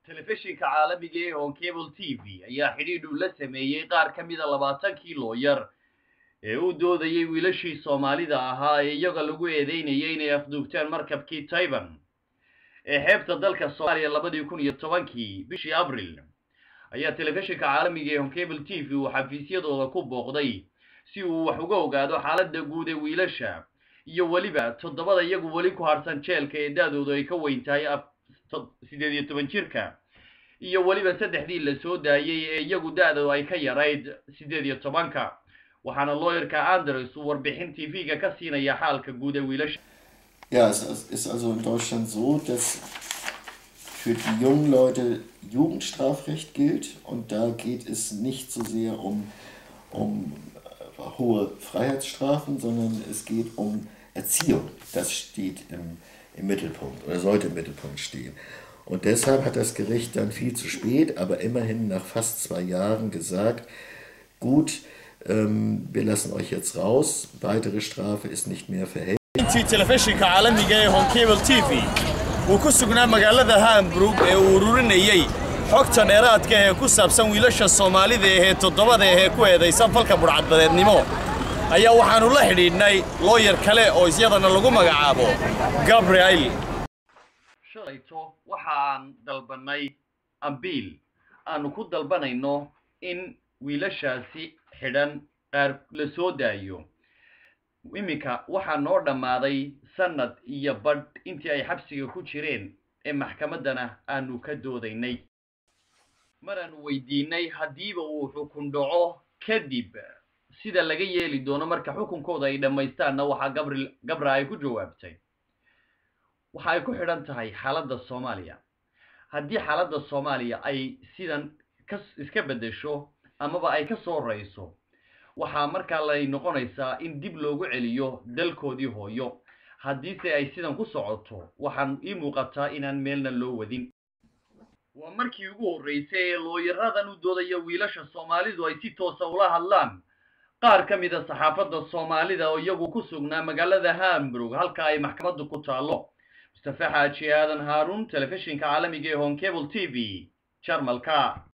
telefishinka caalamiga ee on cable TV ayaa xidhiidh u la sameeyay qaar ka mid ah 20 looyar ee u doodayay wiilashii Soomaalida ahaa ee iyaga lagu eedeynayay inay afduubteen markabkii Taiwan ee xeebta dalka Soomaaliya 2010 bishii Abriil ayaa telefishinka caalamiga ee on cable TV uu xafiisyadooda ku booqday si uu wax uga ogaado xaaladda guud ee wiilasha iyo waliba toddobada iyagu wali ku harsan jeelka ee daadoodu ay ka weyn tahay 18 jirka iyo waliba saddexdii la soo daayay ee iyagu daadoodu ay ka yarayd 18 waxaana lawyerka Andres warbixin TV-ga ka siinaya xaalka guud ee wiilasha. Ja, es ist also in Deutschland so, dass für die jungen Leute Jugendstrafrecht gilt und da geht es nicht so sehr um hohe Freiheitsstrafen, sondern es geht um Erziehung. Das steht im Mittelpunkt oder sollte im Mittelpunkt stehen. Und deshalb hat das Gericht dann viel zu spät, aber immerhin nach fast 2 Jahren gesagt, gut, wir lassen euch jetzt raus, weitere Strafe ist nicht mehr verhängt. telefishinka caalamiga ee on cable TV uu ku sugnaa magaalada Hamburg ee uu ururinayay xogta dheeraadka ee ku saabsan wiilasha Soomaalida ee toddobada ee ku eedeysan falka burcadbadeednimo ayaa waxaanu la xidhiidhnay lawyer kale oo isyadana lagu magacaabo Gabriel. shalayto waxaan dalbanay ambiil aanu ku dalbanayno in wiilashaasi xidhan qaar la soo daayo. imika waxaa noo dhamaaday sanad iyo badh intii ay xabsiga ku jireen ee maxkamadana aanu ka doodaynay. maraanu weydiinay hadiiba uu xukun dhaco kadib sida laga yeeli doono marka xukunkooda ay dhammaystaanna waxaa Gabra ay ku jawaabtay waxa ay ku xidhan tahay xaaladda Soomaaliya. haddii xaaladda Soomaaliya ay sidan iska bedesho amaba ay ka soo rayso waxaa markaa lay noqonaysaa in dib loogu celiyo dalkoodii hooyo. haddiise ay sidan ku socoto waxaan ii muuqataa inaan meelna loo wadin. waa markii ugu horeysay ee looyaradan u doodaya wiilasha Soomaalidu ay si toos ah ula hadlaan qaar ka mid ah saxaafadda Soomaalida oo iyagu ku sugnaa magaalada Hamburg halka ay maxkamaddu ku taalo. Mustafa Xaaji Aadan Haarun, telefishinka caalamiga ee on cable TV, Jarmalka.